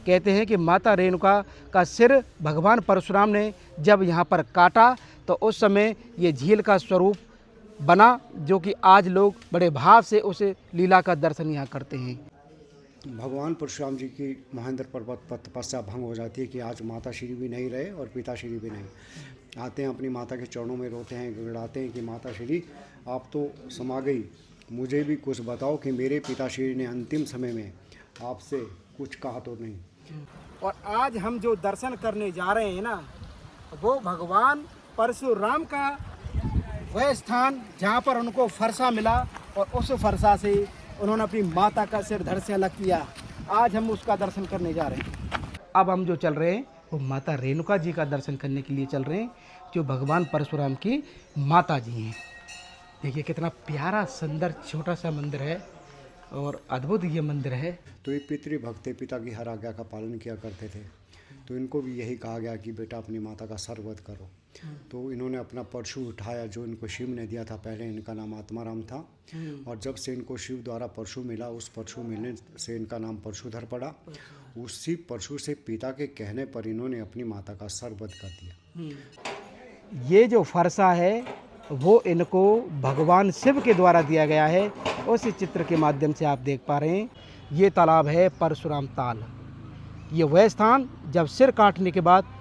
कहते हैं कि माता रेणुका का सिर भगवान परशुराम ने जब यहाँ पर काटा तो उस समय ये झील का स्वरूप बना, जो कि आज लोग बड़े भाव से उस लीला का दर्शन यहाँ करते हैं। भगवान परशुराम जी की महेंद्र पर्वत पर तपस्या भंग हो जाती है कि आज माता श्री भी नहीं रहे और पिता श्री भी नहीं। आते हैं अपनी माता के चरणों में रोते हैं, गिड़गिड़ाते हैं कि माता श्री आप तो समा गई, मुझे भी कुछ बताओ कि मेरे पिता श्री ने अंतिम समय में आपसे कुछ कहा तो नहीं। और आज हम जो दर्शन करने जा रहे हैं ना, वो भगवान परशुराम का वह स्थान जहाँ पर उनको फरसा मिला और उस फरसा से उन्होंने अपनी माता का सिर धड़ से अलग किया। आज हम उसका दर्शन करने जा रहे हैं। अब हम जो चल रहे हैं वो माता रेणुका जी का दर्शन करने के लिए चल रहे हैं, जो भगवान परशुराम की माता जी हैं। देखिए कितना प्यारा सुंदर छोटा सा मंदिर है और अद्भुत ये मंदिर है। तो ये पितृभक्त पिता की हर आज्ञा का पालन किया करते थे, तो इनको भी यही कहा गया कि बेटा अपनी माता का सर्ववध करो। तो इन्होंने अपना परशु उठाया जो इनको शिव ने दिया था। पहले इनका नाम आत्माराम था और जब से इनको शिव द्वारा परशु मिला, उस परशु मिलने से इनका नाम परशुधर पड़ा। उसी परशु से पिता के कहने पर इन्होंने अपनी माता का सर्ववध कर दिया। ये जो फरसा है वो इनको भगवान शिव के द्वारा दिया गया है। उस चित्र के माध्यम से आप देख पा रहे हैं, ये तालाब है परशुराम ताल। ये वह स्थान जब सिर काटने के बाद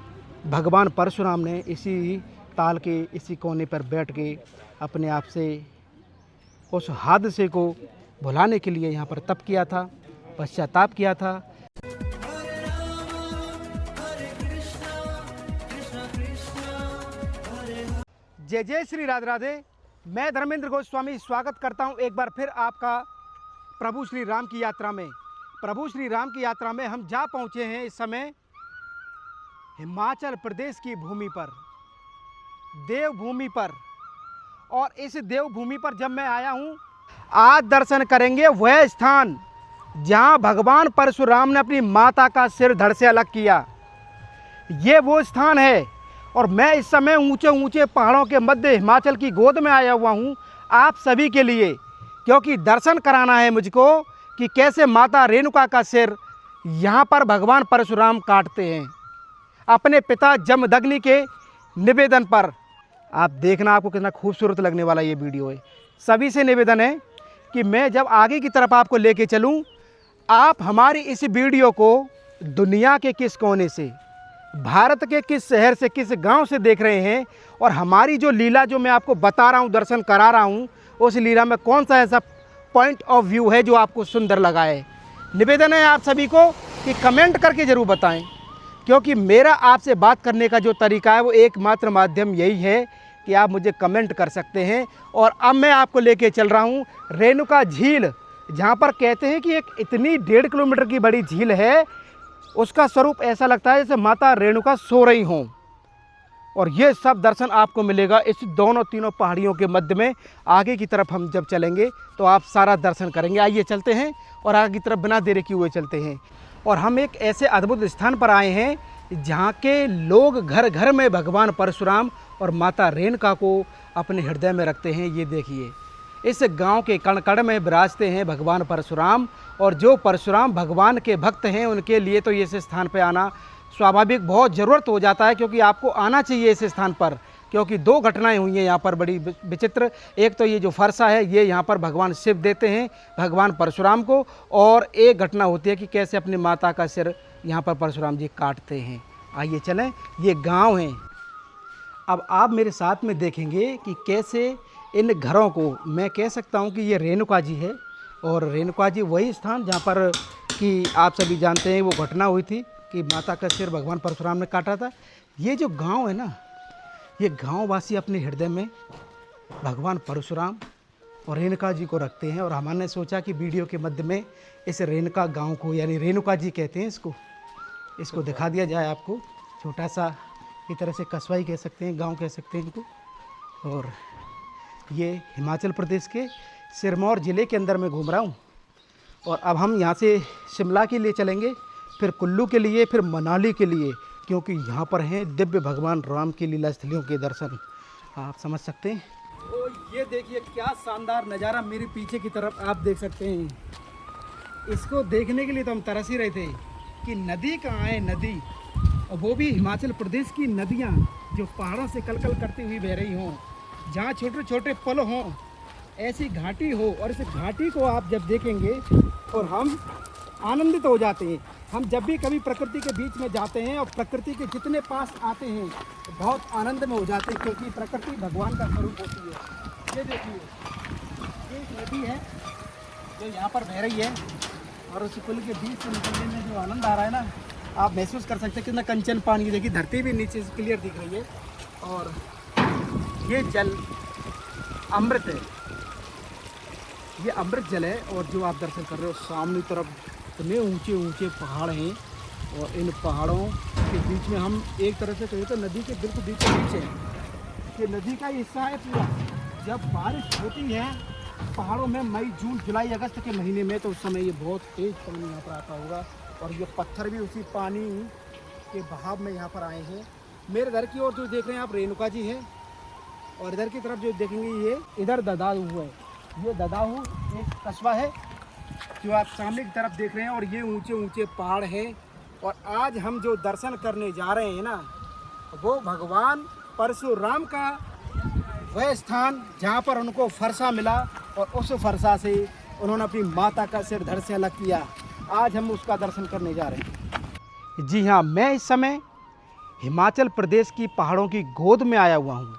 भगवान परशुराम ने इसी ताल के इसी कोने पर बैठ के अपने आप से उस हादसे को भुलाने के लिए यहाँ पर तप किया था, पश्चाताप किया था। जय जय श्री राधे राधे। मैं धर्मेंद्र गोस्वामी स्वागत करता हूँ एक बार फिर आपका प्रभु श्री राम की यात्रा में। प्रभु श्री राम की यात्रा में हम जा पहुँचे हैं इस समय हिमाचल प्रदेश की भूमि पर, देवभूमि पर। और इस देवभूमि पर जब मैं आया हूँ, आज दर्शन करेंगे वह स्थान जहाँ भगवान परशुराम ने अपनी माता का सिर धड़ से अलग किया। ये वो स्थान है और मैं इस समय ऊंचे ऊंचे पहाड़ों के मध्य हिमाचल की गोद में आया हुआ हूँ आप सभी के लिए, क्योंकि दर्शन कराना है मुझको कि कैसे माता रेणुका का सिर यहाँ पर भगवान परशुराम काटते हैं अपने पिता जमदग्नि के निवेदन पर। आप देखना, आपको कितना खूबसूरत लगने वाला ये वीडियो है। सभी से निवेदन है कि मैं जब आगे की तरफ आपको लेके चलूं, आप हमारी इस वीडियो को दुनिया के किस कोने से, भारत के किस शहर से, किस गांव से देख रहे हैं और हमारी जो लीला जो मैं आपको बता रहा हूं, दर्शन करा रहा हूं, उस लीला में कौन सा ऐसा पॉइंट ऑफ व्यू है जो आपको सुंदर लगा है। निवेदन है आप सभी को कि कमेंट करके ज़रूर बताएं, क्योंकि मेरा आपसे बात करने का जो तरीका है वो एकमात्र माध्यम यही है कि आप मुझे कमेंट कर सकते हैं। और अब मैं आपको लेके चल रहा हूँ रेणुका झील, जहाँ पर कहते हैं कि एक इतनी 1.5 किलोमीटर की बड़ी झील है, उसका स्वरूप ऐसा लगता है जैसे माता रेणुका सो रही हों। और ये सब दर्शन आपको मिलेगा इस दोनों तीनों पहाड़ियों के मध्य में। आगे की तरफ हम जब चलेंगे तो आप सारा दर्शन करेंगे। आइए चलते हैं और आगे की तरफ बिना देरी किए हुए चलते हैं। और हम एक ऐसे अद्भुत स्थान पर आए हैं जहाँ के लोग घर घर में भगवान परशुराम और माता रेणुका को अपने हृदय में रखते हैं। ये देखिए, इस गांव के कण कण में विराजते हैं भगवान परशुराम, और जो परशुराम भगवान के भक्त हैं उनके लिए तो इस स्थान पर आना स्वाभाविक बहुत ज़रूरत हो जाता है, क्योंकि आपको आना चाहिए इस स्थान पर। क्योंकि 2 घटनाएं हुई हैं यहाँ पर बड़ी विचित्र। एक तो ये जो फरसा है ये यहाँ पर भगवान शिव देते हैं भगवान परशुराम को, और एक घटना होती है कि कैसे अपनी माता का सिर यहाँ पर परशुराम जी काटते हैं। आइए चलें, ये गांव है। अब आप मेरे साथ में देखेंगे कि कैसे इन घरों को, मैं कह सकता हूँ कि ये रेणुका जी है, और रेणुका जी वही स्थान जहाँ पर कि आप सभी जानते हैं वो घटना हुई थी कि माता का सिर भगवान परशुराम ने काटा था। ये जो गांव है ना, ये गांव वासी अपने हृदय में भगवान परशुराम और रेणुका जी को रखते हैं। और हमने सोचा कि वीडियो के मध्य में इस रेणुका गांव को, यानी रेणुका जी कहते हैं इसको दिखा दिया जाए आपको। छोटा सा एक तरह से कस्बा ही कह सकते हैं, गांव कह सकते हैं इनको। और ये हिमाचल प्रदेश के सिरमौर ज़िले के अंदर मैं घूम रहा हूँ। और अब हम यहाँ से शिमला के लिए चलेंगे, फिर कुल्लू के लिए, फिर मनाली के लिए, क्योंकि यहाँ पर हैं दिव्य भगवान राम की लीला स्थलियों के दर्शन। आप समझ सकते हैं। तो ये देखिए क्या शानदार नज़ारा मेरे पीछे की तरफ आप देख सकते हैं। इसको देखने के लिए तो हम तरस ही रहे थे कि नदी कहाँ है, नदी, और वो भी हिमाचल प्रदेश की नदियाँ जो पहाड़ों से कलकल करती हुई बह रही हों, जहाँ छोटे छोटे पल हों, ऐसी घाटी हो, और इस घाटी को आप जब देखेंगे और हम आनंदित हो जाते हैं। हम जब भी कभी प्रकृति के बीच में जाते हैं और प्रकृति के जितने पास आते हैं तो बहुत आनंद में हो जाते हैं, क्योंकि प्रकृति भगवान का स्वरूप होती है। ये देखिए, ये एक नदी है जो यहाँ पर बह रही है, और उस पुल के बीच से निकलने में जो आनंद आ रहा है ना, आप महसूस कर सकते हैं कितना कंचन पानी। देखिए धरती भी नीचे से क्लियर दिख रही है, और ये जल अमृत है, ये अमृत जल है। और जो आप दर्शन कर रहे हो सामने तरफ इतने ऊंचे ऊंचे पहाड़ हैं, और इन पहाड़ों के बीच में हम एक तरह से कहें तो नदी के बिल्कुल बीचों बीच है। ये नदी का हिस्सा है पूरा। जब बारिश होती है पहाड़ों में मई जून जुलाई अगस्त के महीने में, तो उस समय ये बहुत तेज़ पानी यहाँ पर आता होगा, और ये पत्थर भी उसी पानी के बहाव में यहाँ पर आए हैं। मेरे घर की ओर जो देख रहे हैं आप रेणुका जी है, और इधर की तरफ जो देखेंगे ये इधर ददाहू है। ये ददाहू एक कस्बा है जो आप सामने की तरफ देख रहे हैं, और ये ऊंचे ऊंचे पहाड़ हैं। और आज हम जो दर्शन करने जा रहे हैं ना, वो भगवान परशुराम का वह स्थान जहाँ पर उनको फरसा मिला, और उस फरसा से उन्होंने अपनी माता का सिर धड़ से अलग किया। आज हम उसका दर्शन करने जा रहे हैं। जी हाँ, मैं इस समय हिमाचल प्रदेश की पहाड़ों की गोद में आया हुआ हूँ।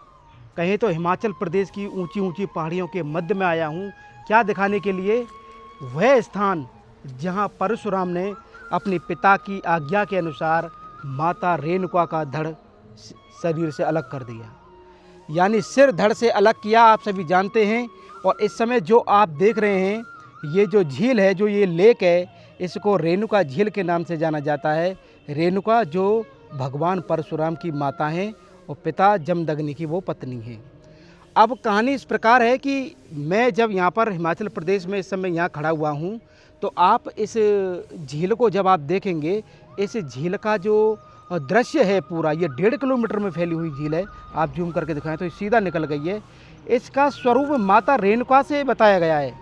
कहें तो हिमाचल प्रदेश की ऊंची ऊंची पहाड़ियों के मध्य में आया हूँ। क्या दिखाने के लिए? वह स्थान जहाँ परशुराम ने अपने पिता की आज्ञा के अनुसार माता रेणुका का धड़ शरीर से अलग कर दिया, यानी सिर धड़ से अलग किया। आप सभी जानते हैं। और इस समय जो आप देख रहे हैं, ये जो झील है, जो ये लेक है, इसको रेणुका झील के नाम से जाना जाता है। रेणुका जो भगवान परशुराम की माता हैं, और पिता जमदग्नि की वो पत्नी है। अब कहानी इस प्रकार है कि मैं जब यहाँ पर हिमाचल प्रदेश में इस समय यहाँ खड़ा हुआ हूँ, तो आप इस झील को जब आप देखेंगे, इस झील का जो दृश्य है पूरा, ये 1.5 किलोमीटर में फैली हुई झील है। आप जूम करके दिखाएं तो ये सीधा निकल गई है। इसका स्वरूप माता रेणुका से बताया गया है।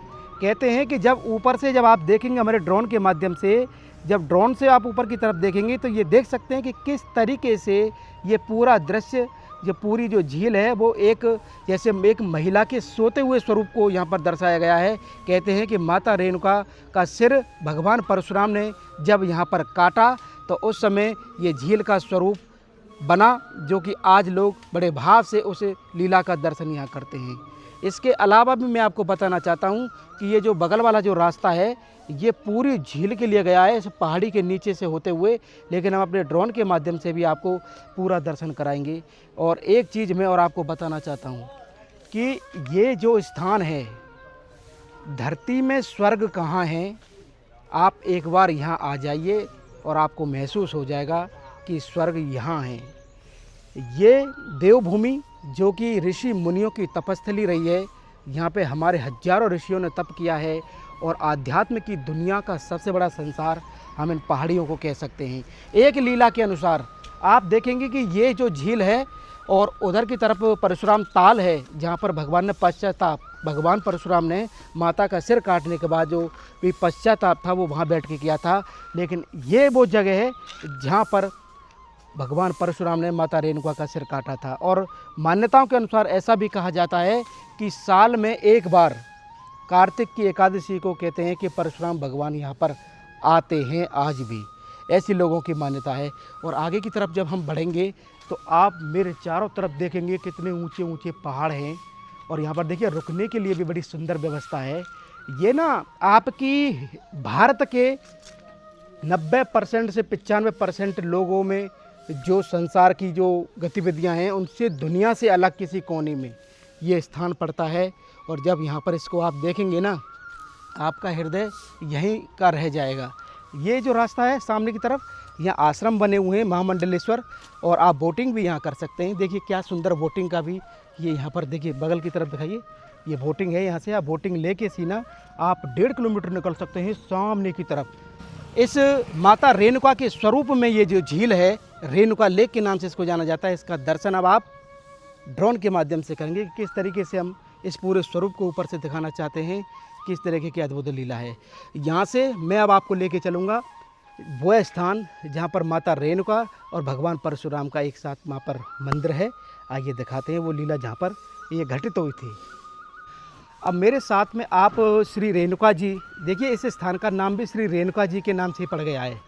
कहते हैं कि जब ऊपर से जब आप देखेंगे हमारे ड्रोन के माध्यम से, जब ड्रोन से आप ऊपर की तरफ देखेंगे तो ये देख सकते हैं कि किस तरीके से ये पूरा दृश्य, जो पूरी जो झील है, वो एक जैसे एक महिला के सोते हुए स्वरूप को यहाँ पर दर्शाया गया है। कहते हैं कि माता रेणुका का सिर भगवान परशुराम ने जब यहाँ पर काटा, तो उस समय ये झील का स्वरूप बना, जो कि आज लोग बड़े भाव से उस लीला का दर्शन यहाँ करते हैं। इसके अलावा भी मैं आपको बताना चाहता हूँ कि ये जो बगल वाला जो रास्ता है, ये पूरी झील के लिए गया है, इस पहाड़ी के नीचे से होते हुए। लेकिन हम अपने ड्रोन के माध्यम से भी आपको पूरा दर्शन कराएंगे। और एक चीज़ मैं और आपको बताना चाहता हूँ कि ये जो स्थान है, धरती में स्वर्ग कहाँ है, आप एक बार यहाँ आ जाइए और आपको महसूस हो जाएगा कि स्वर्ग यहाँ है। ये देवभूमि जो कि ऋषि मुनियों की तपस्थली रही है, यहाँ पे हमारे हजारों ऋषियों ने तप किया है, और आध्यात्म की दुनिया का सबसे बड़ा संसार हम इन पहाड़ियों को कह सकते हैं। एक लीला के अनुसार आप देखेंगे कि ये जो झील है, और उधर की तरफ परशुराम ताल है, जहाँ पर भगवान ने पश्चाताप, भगवान परशुराम ने माता का सिर काटने के बाद जो भी पश्चाताप था वो वहाँ बैठ के किया था। लेकिन ये वो जगह है जहाँ पर भगवान परशुराम ने माता रेणुका का सिर काटा था। और मान्यताओं के अनुसार ऐसा भी कहा जाता है कि साल में एक बार कार्तिक की एकादशी को कहते हैं कि परशुराम भगवान यहाँ पर आते हैं आज भी, ऐसी लोगों की मान्यता है। और आगे की तरफ जब हम बढ़ेंगे तो आप मेरे चारों तरफ देखेंगे कितने ऊंचे ऊंचे पहाड़ हैं, और यहाँ पर देखिए रुकने के लिए भी बड़ी सुंदर व्यवस्था है। ये ना आपकी भारत के 90% से 95% लोगों में जो संसार की जो गतिविधियां हैं, उनसे दुनिया से अलग किसी कोने में ये स्थान पड़ता है। और जब यहाँ पर इसको आप देखेंगे ना, आपका हृदय यहीं का रह जाएगा। ये जो रास्ता है सामने की तरफ, यहाँ आश्रम बने हुए हैं महामंडलेश्वर, और आप बोटिंग भी यहाँ कर सकते हैं। देखिए क्या सुंदर बोटिंग का भी ये यहाँ पर देखिए बगल की तरफ दिखाइए, ये बोटिंग है। यहाँ से आप बोटिंग लेके सीना आप 1.5 किलोमीटर निकल सकते हैं सामने की तरफ। इस माता रेणुका के स्वरूप में ये जो झील है, रेणुका लेक के नाम से इसको जाना जाता है, इसका दर्शन अब आप ड्रोन के माध्यम से करेंगे। किस तरीके से हम इस पूरे स्वरूप को ऊपर से दिखाना चाहते हैं, किस तरीके की अद्भुत लीला है। यहाँ से मैं अब आपको लेके चलूँगा वो स्थान जहाँ पर माता रेणुका और भगवान परशुराम का एक साथ वहाँ पर मंदिर है। आइए दिखाते हैं वो लीला जहाँ पर ये घटित हुई थी। अब मेरे साथ में आप श्री रेणुका जी, देखिए इस स्थान का नाम भी श्री रेणुका जी के नाम से ही पड़ गया है।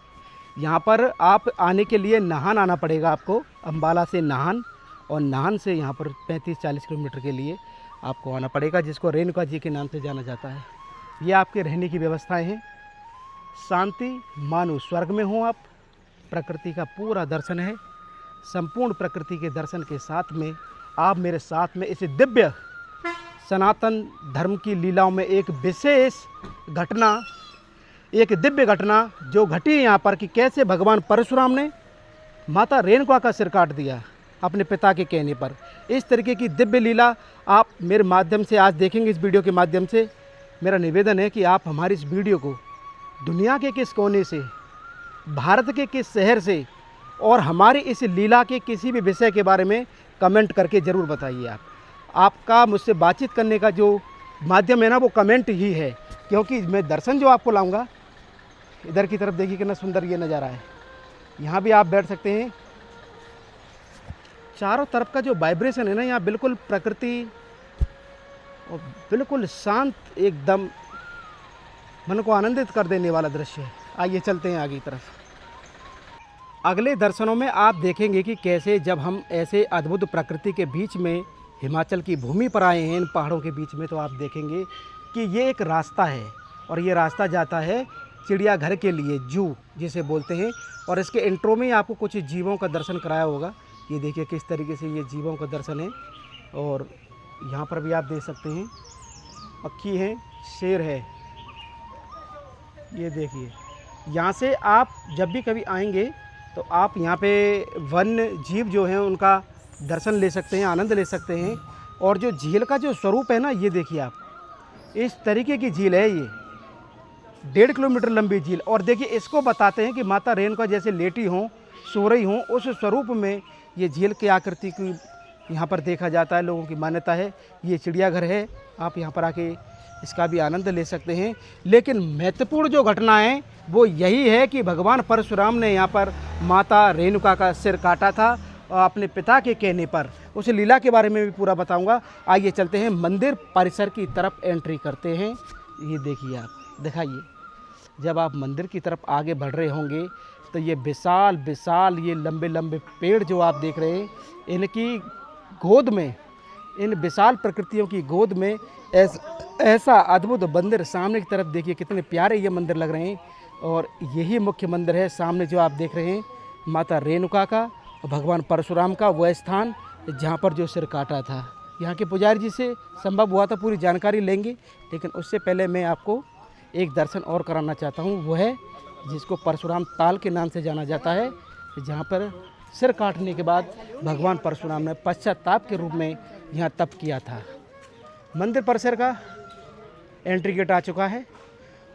यहाँ पर आप आने के लिए नाहन आना पड़ेगा आपको, अम्बाला से नाहन, और नाहन से यहाँ पर 35-40 किलोमीटर के लिए आपको आना पड़ेगा, जिसको रेणुका जी के नाम से जाना जाता है। ये आपके रहने की व्यवस्थाएं हैं। शांति मानो स्वर्ग में हो आप, प्रकृति का पूरा दर्शन है। संपूर्ण प्रकृति के दर्शन के साथ में आप मेरे साथ में इस दिव्य सनातन धर्म की लीलाओं में एक विशेष घटना, एक दिव्य घटना जो घटी यहाँ पर कि कैसे भगवान परशुराम ने माता रेणुका का सिर काट दिया अपने पिता के कहने पर। इस तरीके की दिव्य लीला आप मेरे माध्यम से आज देखेंगे। इस वीडियो के माध्यम से मेरा निवेदन है कि आप हमारी इस वीडियो को दुनिया के किस कोने से, भारत के किस शहर से और हमारी इस लीला के किसी भी विषय के बारे में कमेंट करके ज़रूर बताइए। आपका मुझसे बातचीत करने का जो माध्यम है ना, वो कमेंट ही है, क्योंकि मैं दर्शन जो आपको लाऊंगा, इधर की तरफ देखिए कितना सुंदर ये नज़ारा है। यहाँ भी आप बैठ सकते हैं। चारों तरफ का जो वाइब्रेशन है ना, यहाँ बिल्कुल प्रकृति और बिल्कुल शांत, एकदम मन को आनंदित कर देने वाला दृश्य है। आइए चलते हैं आगे की तरफ। अगले दर्शनों में आप देखेंगे कि कैसे जब हम ऐसे अद्भुत प्रकृति के बीच में हिमाचल की भूमि पर आए हैं, इन पहाड़ों के बीच में, तो आप देखेंगे कि ये एक रास्ता है और ये रास्ता जाता है चिड़ियाघर के लिए, जू जिसे बोलते हैं। और इसके इंट्रो में आपको कुछ जीवों का दर्शन कराया होगा। ये देखिए किस तरीके से ये जीवों का दर्शन है। और यहाँ पर भी आप देख सकते हैं पक्षी हैं, शेर है। ये देखिए, यहाँ से आप जब भी कभी आएंगे तो आप यहाँ पे वन्य जीव जो हैं उनका दर्शन ले सकते हैं, आनंद ले सकते हैं। और जो झील का जो स्वरूप है ना, ये देखिए आप, इस तरीके की झील है ये, 1.5 किलोमीटर लंबी झील। और देखिए इसको बताते हैं कि माता रेणुका जैसे लेटी हों, सो रही हों, उस स्वरूप में ये झील की आकृति की यहाँ पर देखा जाता है। लोगों की मान्यता है। ये चिड़ियाघर है, आप यहाँ पर आके इसका भी आनंद ले सकते हैं। लेकिन महत्वपूर्ण जो घटना है वो यही है कि भगवान परशुराम ने यहाँ पर माता रेणुका का सिर काटा था और अपने पिता के कहने पर। उस लीला के बारे में भी पूरा बताऊंगा। आइए चलते हैं, मंदिर परिसर की तरफ एंट्री करते हैं। ये देखिए आप, दिखाइए, जब आप मंदिर की तरफ आगे बढ़ रहे होंगे तो ये विशाल विशाल ये लंबे लंबे पेड़ जो आप देख रहे हैं, इनकी गोद में, इन विशाल प्रकृतियों की गोद में ऐसा अद्भुत मंदिर सामने की तरफ देखिए, कितने प्यारे ये मंदिर लग रहे हैं। और यही मुख्य मंदिर है सामने जो आप देख रहे हैं, माता रेणुका का और भगवान परशुराम का वह स्थान जहाँ पर जो सिर काटा था। यहाँ के पुजारी जी से संभव हुआ था पूरी जानकारी लेंगे, लेकिन उससे पहले मैं आपको एक दर्शन और कराना चाहता हूँ। वो है जिसको परशुराम ताल के नाम से जाना जाता है, जहाँ पर सिर काटने के बाद भगवान परशुराम ने पश्चाताप के रूप में यहाँ तप किया था। मंदिर परिसर का एंट्री गेट आ चुका है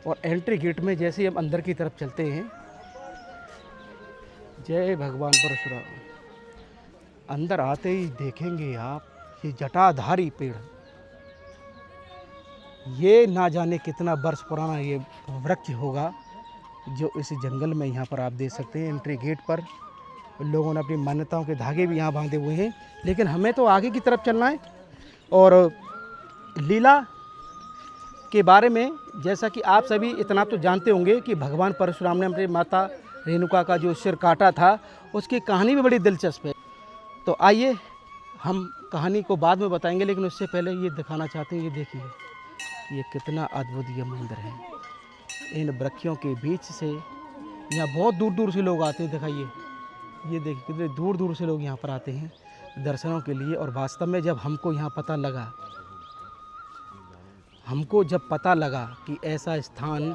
और एंट्री गेट में जैसे ही हम अंदर की तरफ चलते हैं, जय भगवान परशुराम, अंदर आते ही देखेंगे आप ये जटाधारी पेड़। ये ना जाने कितना वर्ष पुराना ये वृक्ष होगा जो इस जंगल में यहाँ पर आप देख सकते हैं। एंट्री गेट पर लोगों ने अपनी मान्यताओं के धागे भी यहाँ बांधे हुए हैं, लेकिन हमें तो आगे की तरफ चलना है। और लीला के बारे में जैसा कि आप सभी इतना तो जानते होंगे कि भगवान परशुराम ने अपनी माता रेणुका का जो सिर काटा था, उसकी कहानी भी बड़ी दिलचस्प है। तो आइए हम कहानी को बाद में बताएंगे, लेकिन उससे पहले ये दिखाना चाहते हैं। ये देखिए, ये कितना अद्भुत ये मंदिर है। इन वृक्षों के बीच से यहाँ बहुत दूर दूर से लोग आते हैं। दिखाइए, ये देखिए कितने दूर दूर से लोग यहाँ पर आते हैं दर्शनों के लिए। और वास्तव में जब हमको यहाँ पता लगा कि ऐसा स्थान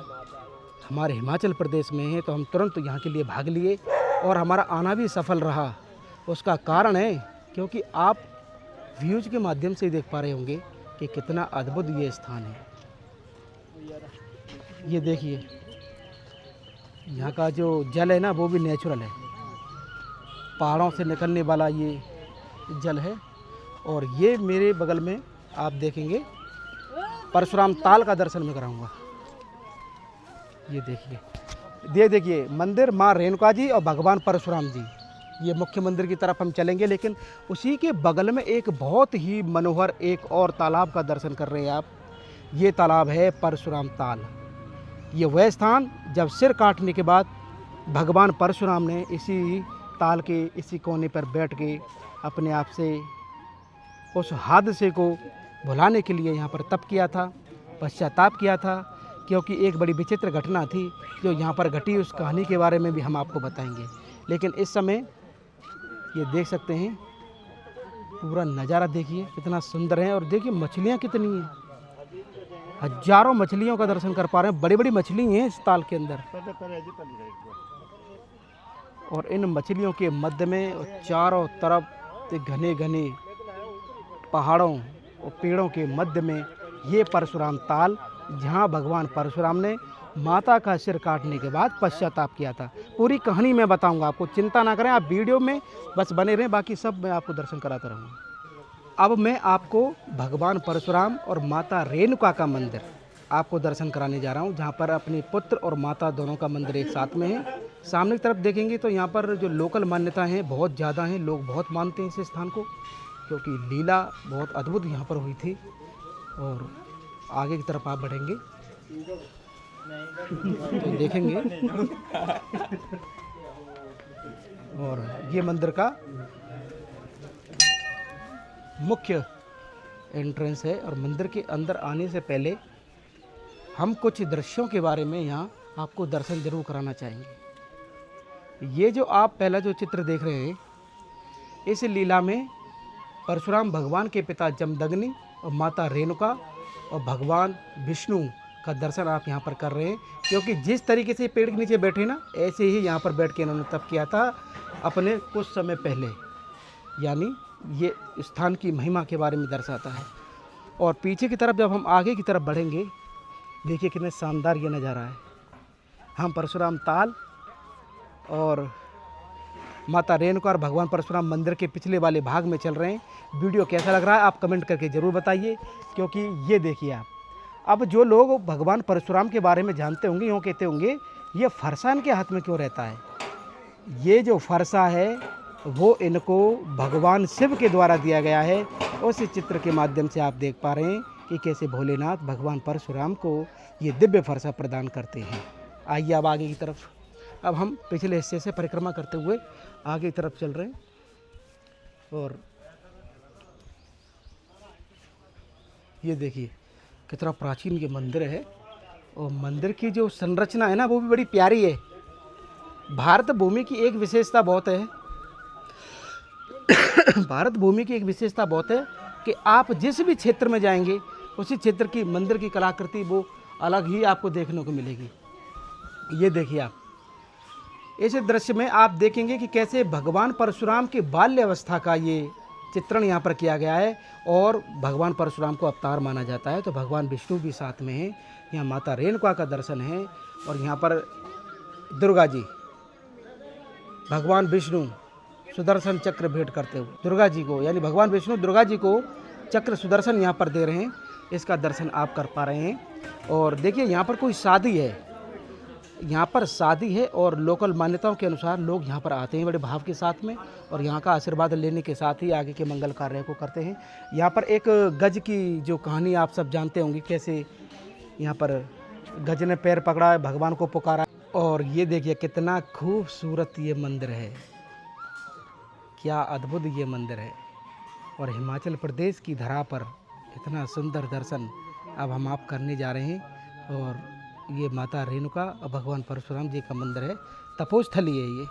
हमारे हिमाचल प्रदेश में है, तो हम तुरंत यहाँ के लिए भाग लिए और हमारा आना भी सफल रहा। उसका कारण है क्योंकि आप व्यूज के माध्यम से देख पा रहे होंगे कि कितना अद्भुत ये स्थान है। ये देखिए, यहाँ का जो जल है ना, वो भी नेचुरल है, पहाड़ों से निकलने वाला ये जल है। और ये मेरे बगल में आप देखेंगे परशुराम ताल का दर्शन मैं कराऊंगा। ये देखिए, ये देखिए मंदिर माँ रेणुका जी और भगवान परशुराम जी, ये मुख्य मंदिर की तरफ हम चलेंगे, लेकिन उसी के बगल में एक बहुत ही मनोहर एक और तालाब का दर्शन कर रहे हैं आप। ये तालाब है परशुराम ताल। ये वह स्थान जब सिर काटने के बाद भगवान परशुराम ने इसी ताल के इसी कोने पर बैठ के अपने आप से उस हादसे को भुलाने के लिए यहाँ पर तप किया था, पश्चाताप किया था, क्योंकि एक बड़ी विचित्र घटना थी जो यहाँ पर घटी। उस कहानी के बारे में भी हम आपको बताएंगे, लेकिन इस समय ये देख सकते हैं पूरा नज़ारा, देखिए कितना सुंदर है। और देखिए मछलियाँ कितनी हैं, हजारों मछलियों का दर्शन कर पा रहे हैं। बड़ी बड़ी मछली हैं इस ताल के अंदर, और इन मछलियों के मध्य में चारों तरफ घने घने पहाड़ों और पेड़ों के मध्य में ये परशुराम ताल, जहाँ भगवान परशुराम ने माता का सिर काटने के बाद पश्चाताप किया था। पूरी कहानी मैं बताऊंगा आपको, चिंता ना करें, आप वीडियो में बस बने रहें, बाकी सब मैं आपको दर्शन कराता रहूँगा। अब मैं आपको भगवान परशुराम और माता रेणुका का मंदिर आपको दर्शन कराने जा रहा हूँ, जहाँ पर अपने पुत्र और माता दोनों का मंदिर एक साथ में है। सामने की तरफ देखेंगे तो यहाँ पर जो लोकल मान्यता हैं बहुत ज़्यादा हैं, लोग बहुत मानते हैं इस स्थान को, क्योंकि लीला बहुत अद्भुत यहाँ पर हुई थी। और आगे की तरफ आप बढ़ेंगे तो देखेंगे, और ये मंदिर का मुख्य एंट्रेंस है। और मंदिर के अंदर आने से पहले हम कुछ दृश्यों के बारे में यहाँ आपको दर्शन जरूर कराना चाहेंगे। ये जो आप पहला जो चित्र देख रहे हैं, इस लीला में परशुराम भगवान के पिता जमदग्नि और माता रेणुका और भगवान विष्णु का दर्शन आप यहाँ पर कर रहे हैं, क्योंकि जिस तरीके से पेड़ के नीचे बैठे ना, ऐसे ही यहाँ पर बैठ के इन्होंने तप किया था अपने कुछ समय पहले। यानी ये स्थान की महिमा के बारे में दर्शाता है। और पीछे की तरफ जब हम आगे की तरफ बढ़ेंगे, देखिए कितने शानदार ये नज़ारा है। हम परशुराम ताल और माता रेणुका और भगवान परशुराम मंदिर के पिछले वाले भाग में चल रहे हैं। वीडियो कैसा लग रहा है आप कमेंट करके ज़रूर बताइए, क्योंकि ये देखिए आप, अब जो लोग भगवान परशुराम के बारे में जानते होंगे यूँ कहते होंगे ये फरसा इनके हाथ में क्यों रहता है। ये जो फरसा है वो इनको भगवान शिव के द्वारा दिया गया है। उस चित्र के माध्यम से आप देख पा रहे हैं कि कैसे भोलेनाथ भगवान परशुराम को ये दिव्य फरसा प्रदान करते हैं। आइए अब आगे की तरफ, अब हम पिछले हिस्से से परिक्रमा करते हुए आगे की तरफ चल रहे हैं। और ये देखिए कितना प्राचीन ये मंदिर है, और मंदिर की जो संरचना है ना वो भी बड़ी प्यारी है। भारत भूमि की एक विशेषता बहुत है भारत भूमि की एक विशेषता बहुत है कि आप जिस भी क्षेत्र में जाएंगे उसी क्षेत्र की मंदिर की कलाकृति वो अलग ही आपको देखने को मिलेगी। ये देखिए आप, इस दृश्य में आप देखेंगे कि कैसे भगवान परशुराम की बाल्य अवस्था का ये चित्रण यहाँ पर किया गया है। और भगवान परशुराम को अवतार माना जाता है, तो भगवान विष्णु भी साथ में हैं। यहाँ माता रेणुका का दर्शन है, और यहाँ पर दुर्गा जी, भगवान विष्णु सुदर्शन चक्र भेंट करते हुए दुर्गा जी को, यानी भगवान विष्णु दुर्गा जी को चक्र सुदर्शन यहाँ पर दे रहे हैं, इसका दर्शन आप कर पा रहे हैं। और देखिए यहाँ पर कोई शादी है, यहाँ पर शादी है, और लोकल मान्यताओं के अनुसार लोग यहाँ पर आते हैं बड़े भाव के साथ में, और यहाँ का आशीर्वाद लेने के साथ ही आगे के मंगल कार्य को करते हैं। यहाँ पर एक गज की जो कहानी आप सब जानते होंगे, कैसे यहाँ पर गज ने पैर पकड़ा, भगवान को पुकारा। और ये देखिए कितना खूबसूरत ये मंदिर है, क्या अद्भुत ये मंदिर है। और हिमाचल प्रदेश की धरा पर इतना सुंदर दर्शन अब हम आप करने जा रहे हैं। और ये माता रेणुका और भगवान परशुराम जी का मंदिर है, तपोस्थली है ये।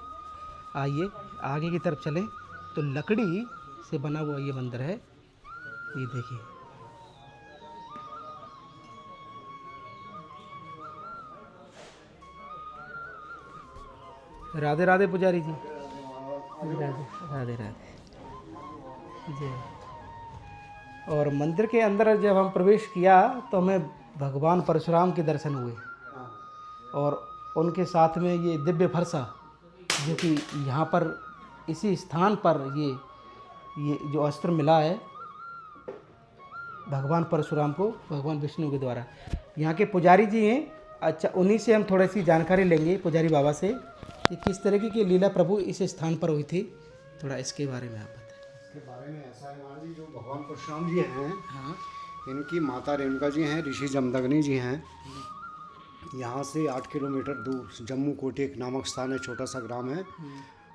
आइए आगे की तरफ चलें तो लकड़ी से बना हुआ ये मंदिर है, ये देखिए। राधे राधे पुजारी जी, राधे राधे राधे जय। और मंदिर के अंदर जब हम प्रवेश किया तो हमें भगवान परशुराम के दर्शन हुए, और उनके साथ में ये दिव्य फरसा जो कि यहाँ पर इसी स्थान पर ये जो अस्त्र मिला है भगवान परशुराम को भगवान विष्णु के द्वारा। यहाँ के पुजारी जी हैं, अच्छा, उन्हीं से हम थोड़ी सी जानकारी लेंगे पुजारी बाबा से कि किस तरीके की लीला प्रभु इस स्थान पर हुई थी, थोड़ा इसके बारे में आप बताएं। इसके बारे में ऐसा है महाराज जी, जो भगवान परशुराम जी हैं, हाँ। इनकी माता रेणुका जी हैं, ऋषि जमदग्नि जी हैं। यहाँ से 8 किलोमीटर दूर जम्मू कोटी एक नामक स्थान है, छोटा सा ग्राम है,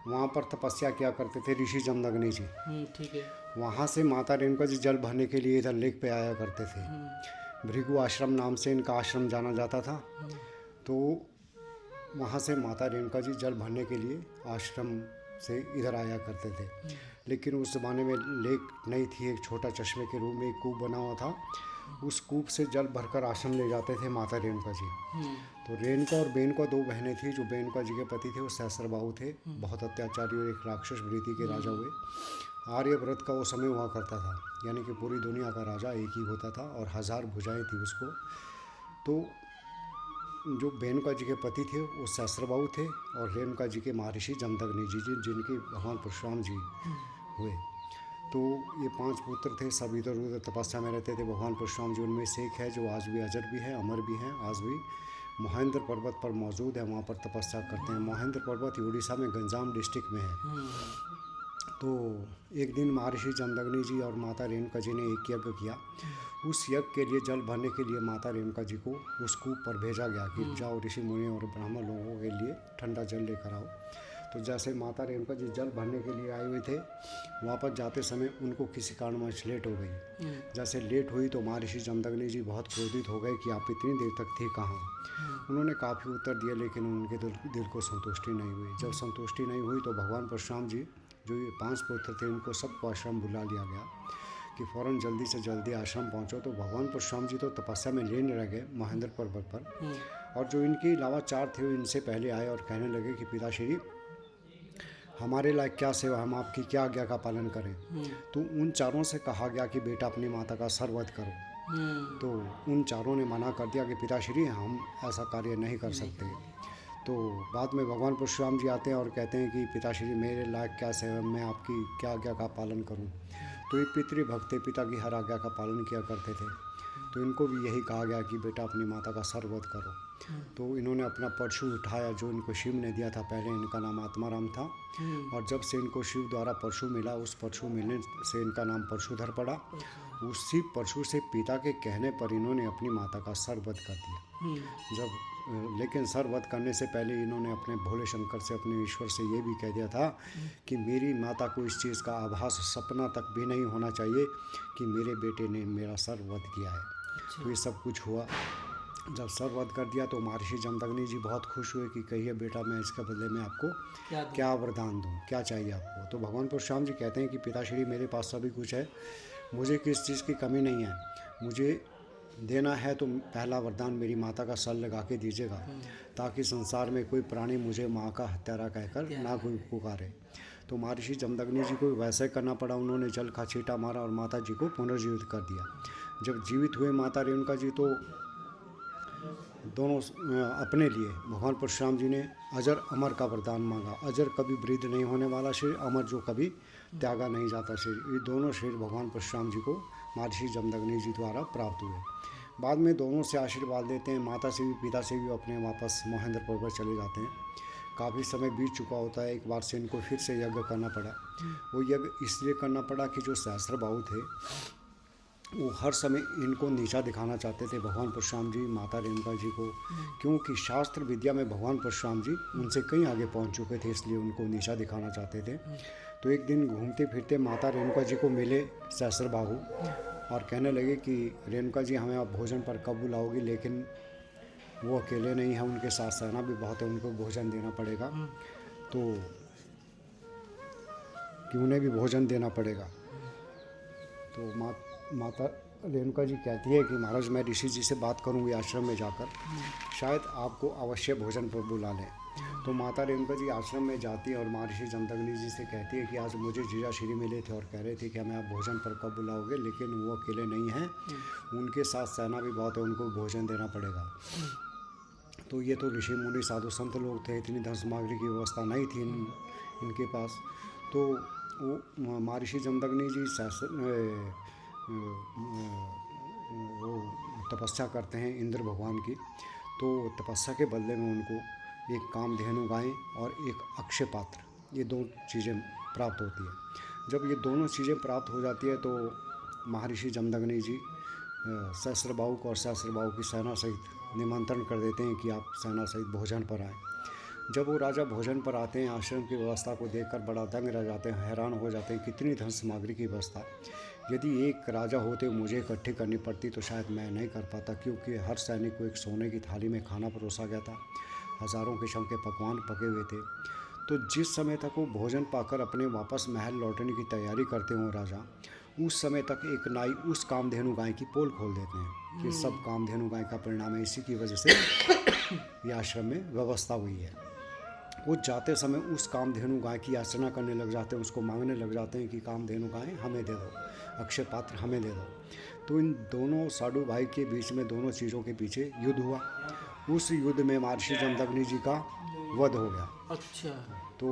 वहाँ पर तपस्या किया करते थे ऋषि जमदग्नि जी। ठीक है। वहाँ से माता रेणुका जी जल भरने के लिए इधर लेक पे आया करते थे। भृगु आश्रम नाम से इनका आश्रम जाना जाता था। तो वहाँ से माता रेणुका जी जल भरने के लिए आश्रम से इधर आया करते थे। लेकिन उस ज़माने में लेक नहीं थी, एक छोटा चश्मे के रूप में एक कूप बना हुआ था, उस कूप से जल भरकर आश्रम ले जाते थे माता रेणुका जी। तो रेणुका और बेनुका दो बहनें थी। जो बेनुका जी के पति थे वो सहस्त्रबाहु थे, बहुत अत्याचारी और एक राक्षस वृत्ति के राजा हुए। आर्यव्रत का वो समय हुआ करता था, यानी कि पूरी दुनिया का राजा एक ही होता था और 1000 भुजाएं थी उसको। तो जो बेनुका जी के पति थे वो सहस्त्रबाहु थे और रेणुका जी के महर्षि जमदग्नि जी जिनके भगवान परशुराम जी हुए। तो ये 5 पुत्र थे, सब इधर उधर तपस्या में रहते थे। भगवान परशुराम जी उनमें से एक है जो आज भी अजर भी है, अमर भी हैं, आज भी महेंद्र पर्वत पर मौजूद है, वहाँ पर तपस्या करते हैं। महेंद्र पर्वत उड़ीसा में गंजाम डिस्ट्रिक्ट में है। तो एक दिन महर्षि जमदग्नि जी और माता रेणुका जी ने एक यज्ञ किया। उस यज्ञ के लिए जल भरने के लिए माता रेणुका जी को उस कूप पर भेजा गया कि जाओ ऋषि मुनि और ब्राह्मण लोगों के लिए ठंडा जल लेकर आओ। तो जैसे माता रेणुका जी जल भरने के लिए आए हुए थे, वहाँ पर जाते समय उनको किसी कारणवश लेट हो गई। जैसे लेट हुई तो महर्षि जमदग्नि जी बहुत क्रोधित हो गए कि आप इतनी देर तक थे कहाँ। उन्होंने काफ़ी उत्तर दिए, लेकिन उनके दिल को संतुष्टि नहीं हुई। जब संतुष्टि नहीं हुई तो भगवान परशुराम जी, जो ये 5 पुत्र थे, उनको सबको आश्रम बुला लिया गया कि फ़ौरन जल्दी से जल्दी आश्रम पहुँचो। तो भगवान परशुराम जी तो तपस्या में लीन रह गए महेंद्र पर्वत पर, और जो इनके अलावा 4 थे वो इनसे पहले आए और कहने लगे कि पिताश्री, हमारे लायक क्या सेवा, हम आपकी क्या आज्ञा का पालन करें। तो उन चारों से कहा गया कि बेटा अपनी माता का सर्वध करो। तो उन चारों ने मना कर दिया कि पिताश्री हम ऐसा कार्य नहीं कर सकते। तो बाद में भगवान परशुराम जी आते हैं और कहते हैं कि पिताश्री मेरे लायक क्या सेवा, मैं आपकी क्या आज्ञा का पालन करूं। तो ये पितृभक्त पिता की हर आज्ञा का पालन किया करते थे। तो इनको भी यही कहा गया कि बेटा अपनी माता का सर्वध करो। तो इन्होंने अपना परशु उठाया जो इनको शिव ने दिया था। पहले इनका नाम आत्माराम था, और जब से इनको शिव द्वारा परशु मिला, उस परशु मिलने से इनका नाम परशुधर पड़ा। उसी परशु से पिता के कहने पर इन्होंने अपनी माता का सर्वध कर दिया। लेकिन सर्वध करने से पहले इन्होंने अपने भोले शंकर से, अपने ईश्वर से ये भी कह दिया था कि मेरी माता को इस चीज़ का आभास सपना तक भी नहीं होना चाहिए कि मेरे बेटे ने मेरा सर्वध किया है। तो ये सब कुछ हुआ। जब सर्वध कर दिया तो महर्षि जमदग्नि जी बहुत खुश हुए कि कहिए बेटा, मैं इसके बदले में आपको क्या वरदान दूँ, क्या चाहिए आपको। तो भगवान परशुराम जी कहते हैं कि पिताश्री मेरे पास सभी कुछ है, मुझे किस चीज़ की कमी नहीं है। मुझे देना है तो पहला वरदान मेरी माता का सर लगा के दीजिएगा, ताकि संसार में कोई प्राणी मुझे माँ का हत्यारा कहकर ना कोई पुकारे। तो महर्षि जमदग्नि जी को वैसे करना पड़ा। उन्होंने जल का छींटा मारा और माता जी को पुनर्जीवित कर दिया। जब जीवित हुए माता रेणुका जी, तो दोनों अपने लिए भगवान परशुराम जी ने अजर अमर का वरदान मांगा। अजर कभी वृद्ध नहीं होने वाला शरीर, अमर जो कभी त्यागा नहीं जाता शरीर। ये दोनों शरीर भगवान परशुराम जी को महर्षि जमदग्नि जी द्वारा प्राप्त हुए। बाद में दोनों से आशीर्वाद लेते हैं। माता से भी पिता से भी अपने वापस महेंद्र पर्वत चले जाते हैं। काफ़ी समय बीत चुका होता है, एक बार से इनको फिर से यज्ञ करना पड़ा। वो यज्ञ इसलिए करना पड़ा कि जो सहस्त्रबाहु थे वो हर समय इनको नीचा दिखाना चाहते थे, भगवान परशुराम जी, माता रेणुका जी को, क्योंकि शास्त्र विद्या में भगवान परशुराम जी उनसे कहीं आगे पहुंच चुके थे, इसलिए उनको नीचा दिखाना चाहते थे। तो एक दिन घूमते फिरते माता रेणुका जी को मिले सहस्त्रबाहु और कहने लगे कि रेणुका जी, हमें आप भोजन पर कब बुलाओगी। लेकिन वो अकेले नहीं हैं, उनके साथ सेना भी बहुत है, उनको भोजन देना पड़ेगा। तो कि उन्हें भी भोजन देना पड़ेगा। तो माता रेणुका जी कहती है कि महाराज, मैं ऋषि जी से बात करूंगी आश्रम में जाकर, शायद आपको अवश्य भोजन पर बुला लें। तो माता रेणुका जी आश्रम में जाती है और महर्षि जमदग्नि जी से कहती है कि आज मुझे जीजा श्री मिले थे और कह रहे थे कि हमें आप भोजन पर कब बुलाओगे, लेकिन वो अकेले नहीं हैं, उनके साथ सेना भी बहुत है, उनको भोजन देना पड़ेगा। तो ये तो ऋषि मुनि साधु संत लोग थे, इतनी धन सामग्री की व्यवस्था नहीं थी इनके पास। तो वो महर्षि जमदग्नि जी वो तपस्या करते हैं इंद्र भगवान की। तो तपस्या के बदले में उनको एक कामधेनु गाय और एक अक्षय पात्र, ये दो चीज़ें प्राप्त होती है। जब ये दोनों चीज़ें प्राप्त हो जाती है तो महर्षि जमदग्नि जी सहस्त्रबाहु को और सहस्त्रबाहु की सेना सहित निमंत्रण कर देते हैं कि आप सेना सहित भोजन पर आएँ। जब वो राजा भोजन पर आते हैं, आश्रम की व्यवस्था को देखकर बड़ा दंग रह जाते हैं, हैरान हो जाते हैं, कितनी धन सामग्री की व्यवस्था। यदि एक राजा होते मुझे इकट्ठी करनी पड़ती तो शायद मैं नहीं कर पाता, क्योंकि हर सैनिक को एक सोने की थाली में खाना परोसा गया था, हज़ारों किस्म के पकवान पके हुए थे। तो जिस समय तक वो भोजन पाकर अपने वापस महल लौटने की तैयारी करते हों राजा, उस समय तक एक नाई उस कामधेनु गाय की पोल खोल देते हैं कि सब कामधेनु गाय का परिणाम है। इसी की वजह से ये आश्रम में व्यवस्था हुई है। वो जाते समय उस कामधेनु गाय की याचना करने लग जाते हैं, उसको मांगने लग जाते हैं कि कामधेनु गाय हमें दे दो, अक्षय पात्र हमें दे दो। तो इन दोनों साधु भाई के बीच में दोनों चीज़ों के पीछे युद्ध हुआ। उस युद्ध में महर्षि जमदग्नि जी का वध हो गया। अच्छा। तो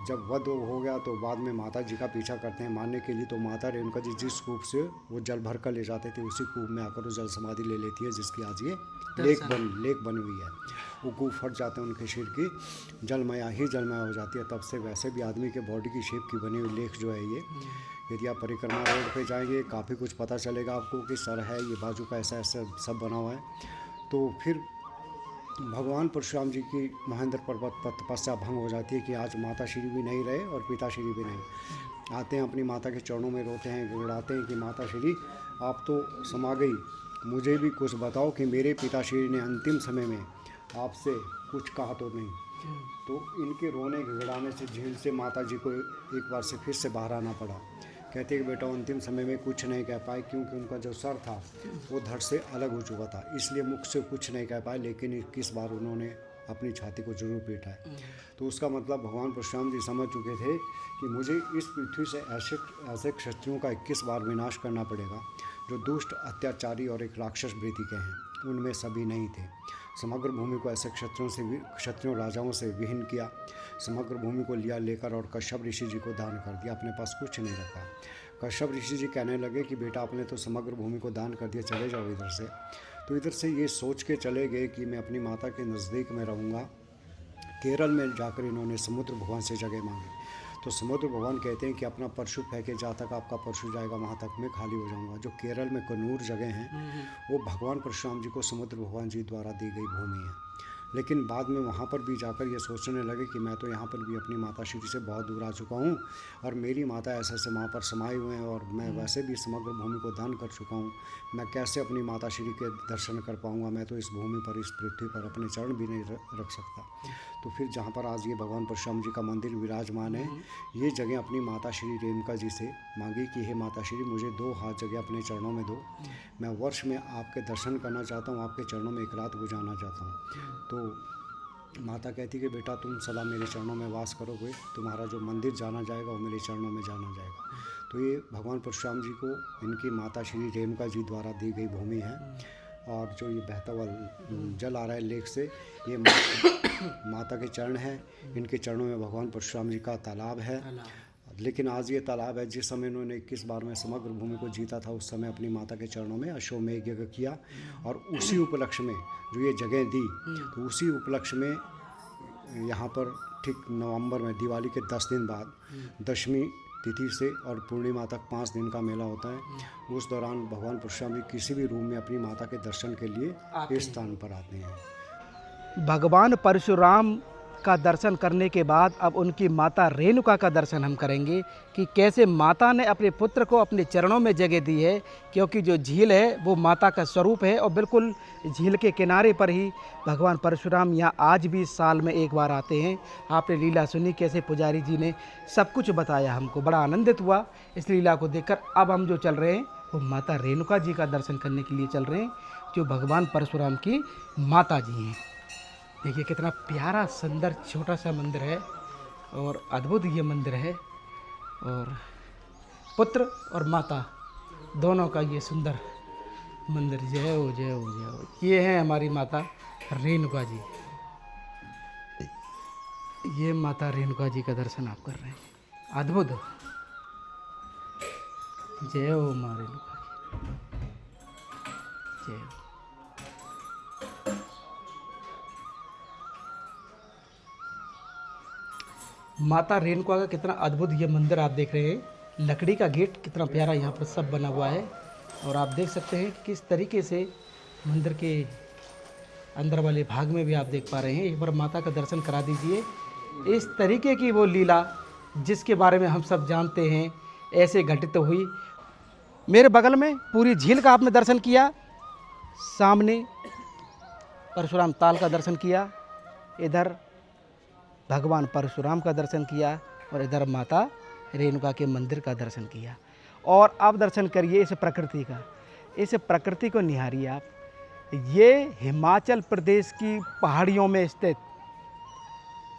जब वध हो गया तो बाद में माता जी का पीछा करते हैं मारने के लिए। तो माता रेणुका जी जिस कूप से वो जल भर कर ले जाते थे, उसी कूप में आकर वो जल समाधि ले लेती है, जिसकी आज ये लेक बनी हुई है। वो कूप फट जाते हैं, उनके शरीर की जलमया ही जलमया हो जाती है। तब से वैसे भी आदमी के बॉडी की शेप की बनी हुई लेक जो है ये, यदि आप परिक्रमा रोड पे जाएंगे काफ़ी कुछ पता चलेगा आपको कि सर है, ये बाजू का ऐसा ऐसा सब बना हुआ है। तो फिर भगवान परशुराम जी की महेंद्र पर्वत पर तपस्या भंग हो जाती है कि आज माता श्री भी नहीं रहे और पिता श्री भी नहीं। आते हैं अपनी माता के चरणों में रोते हैं, गिड़ाते हैं कि माता श्री आप तो समा गई, मुझे भी कुछ बताओ कि मेरे पिताश्री ने अंतिम समय में आपसे कुछ कहा तो नहीं। तो इनके रोने गिड़ाने से झील से माता जी को एक बार से फिर से बाहर आना पड़ा। कहते हैं कि बेटा अंतिम समय में कुछ नहीं कह पाए, क्योंकि उनका जो सर था वो धड़ से अलग हो चुका था, इसलिए मुख से कुछ नहीं कह पाए। लेकिन 21 बार उन्होंने अपनी छाती को जरूर पीटा है। तो उसका मतलब भगवान परशुराम जी समझ चुके थे कि मुझे इस पृथ्वी से ऐसे क्षत्रियों का 21 बार विनाश करना पड़ेगा जो दुष्ट, अत्याचारी और एक राक्षस वृत्ति के हैं। उनमें सभी नहीं थे। समग्र भूमि को ऐसे क्षत्रियों राजाओं से विहीन किया। समग्र भूमि को लेकर और कश्यप ऋषि जी को दान कर दिया, अपने पास कुछ नहीं रखा। कश्यप ऋषि जी कहने लगे कि बेटा आपने तो समग्र भूमि को दान कर दिया, चले जाओ इधर से। तो इधर से ये सोच के चले गए कि मैं अपनी माता के नज़दीक में रहूँगा। केरल में जाकर इन्होंने समुद्र भगवान से जगह मांगी। तो समुद्र भगवान कहते हैं कि अपना परशु फेंके, जहाँ तक आपका परशु जाएगा वहाँ तक मैं खाली हो जाऊँगा। जो केरल में कन्नूर जगह हैं वो भगवान परशुराम जी को समुद्र भगवान जी द्वारा दी गई भूमि है। लेकिन बाद में वहाँ पर भी जाकर ये सोचने लगे कि मैं तो यहाँ पर भी अपनी माता श्री से बहुत दूर आ चुका हूँ और मेरी माता ऐसे ऐसे वहाँ पर समाये हुए हैं और मैं वैसे भी समग्र भूमि को दान कर चुका हूँ। मैं कैसे अपनी माता श्री के दर्शन कर पाऊँगा? मैं तो इस भूमि पर, इस पृथ्वी पर अपने चरण भी नहीं रख सकता। तो फिर जहाँ पर आज ये भगवान परशुराम जी का मंदिर विराजमान है, ये जगह अपनी माता श्री रेणुका जी से मांगी कि हे माता श्री मुझे 2 हाथ जगह अपने चरणों में दो। मैं वर्ष में आपके दर्शन करना चाहता हूँ, आपके चरणों में एक रात गुजारना चाहता हूँ। तो माता कहती कि बेटा तुम सदा मेरे चरणों में वास करोगे, तुम्हारा जो मंदिर जाना जाएगा वो मेरे चरणों में जाना जाएगा। तो ये भगवान परशुराम जी को इनकी माता श्री रेणुका जी द्वारा दी गई भूमि है। और जो ये बहता हुआ जल आ रहा है लेक से, ये माता के चरण हैं। इनके चरणों में भगवान परशुराम जी का तालाब है। लेकिन आज ये तालाब है, जिस समय इन्होंने 21 बार में समग्र भूमि को जीता था उस समय अपनी माता के चरणों में अश्वमेध यज्ञ किया। और उसी उपलक्ष्य में जो ये जगह दी, तो उसी उपलक्ष्य में यहाँ पर ठीक नवंबर में दिवाली के 10 दिन बाद दशमी तिथि से और पूर्णिमा तक 5 दिन का मेला होता है। उस दौरान भगवान परशुराम जी किसी भी रूम में अपनी माता के दर्शन के लिए इस स्थान पर आते हैं। भगवान परशुराम का दर्शन करने के बाद अब उनकी माता रेणुका का दर्शन हम करेंगे कि कैसे माता ने अपने पुत्र को अपने चरणों में जगह दी है। क्योंकि जो झील है वो माता का स्वरूप है और बिल्कुल झील के किनारे पर ही भगवान परशुराम यहाँ आज भी साल में एक बार आते हैं। आपने लीला सुनी कैसे पुजारी जी ने सब कुछ बताया, हमको बड़ा आनंदित हुआ इस लीला को देखकर। अब हम जो चल रहे हैं वो माता रेणुका जी का दर्शन करने के लिए चल रहे हैं, जो भगवान परशुराम की माता जी हैं। देखिए कितना प्यारा सुंदर छोटा सा मंदिर है और अद्भुत ये मंदिर है। और पुत्र और माता दोनों का ये सुंदर मंदिर। जय हो जय हो जय हो। ये है हमारी माता रेणुका जी। ये माता रेणुका जी का दर्शन आप कर रहे हैं, अद्भुत। जय हो माँ रेणुका जी, जय हो। माता रेणुका का कितना अद्भुत ये मंदिर आप देख रहे हैं। लकड़ी का गेट कितना प्यारा यहाँ पर सब बना हुआ है और आप देख सकते हैं किस तरीके से मंदिर के अंदर वाले भाग में भी आप देख पा रहे हैं। एक बार माता का दर्शन करा दीजिए। इस तरीके की वो लीला जिसके बारे में हम सब जानते हैं ऐसे घटित हुई। मेरे बगल में पूरी झील का आपने दर्शन किया, सामने परशुराम ताल का दर्शन किया, इधर भगवान परशुराम का दर्शन किया और इधर माता रेणुका के मंदिर का दर्शन किया। और अब दर्शन करिए इस प्रकृति का। इस प्रकृति को निहारिए आप। ये हिमाचल प्रदेश की पहाड़ियों में स्थित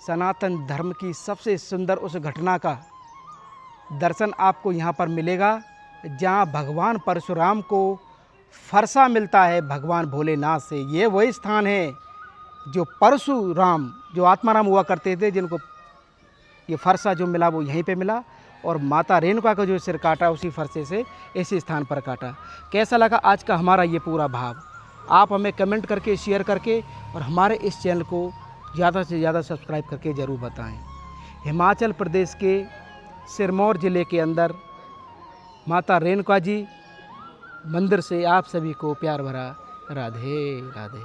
सनातन धर्म की सबसे सुंदर उस घटना का दर्शन आपको यहाँ पर मिलेगा, जहाँ भगवान परशुराम को फरसा मिलता है भगवान भोलेनाथ से। ये वही स्थान है जो परशुराम, जो आत्माराम हुआ करते थे, जिनको ये फरसा जो मिला वो यहीं पे मिला। और माता रेणुका का जो सिर काटा उसी फरसे से इसी स्थान पर काटा। कैसा लगा आज का हमारा ये पूरा भाव? आप हमें कमेंट करके, शेयर करके और हमारे इस चैनल को ज़्यादा से ज़्यादा सब्सक्राइब करके ज़रूर बताएं। हिमाचल प्रदेश के सिरमौर ज़िले के अंदर माता रेणुका जी मंदिर से आप सभी को प्यार भरा राधे राधे।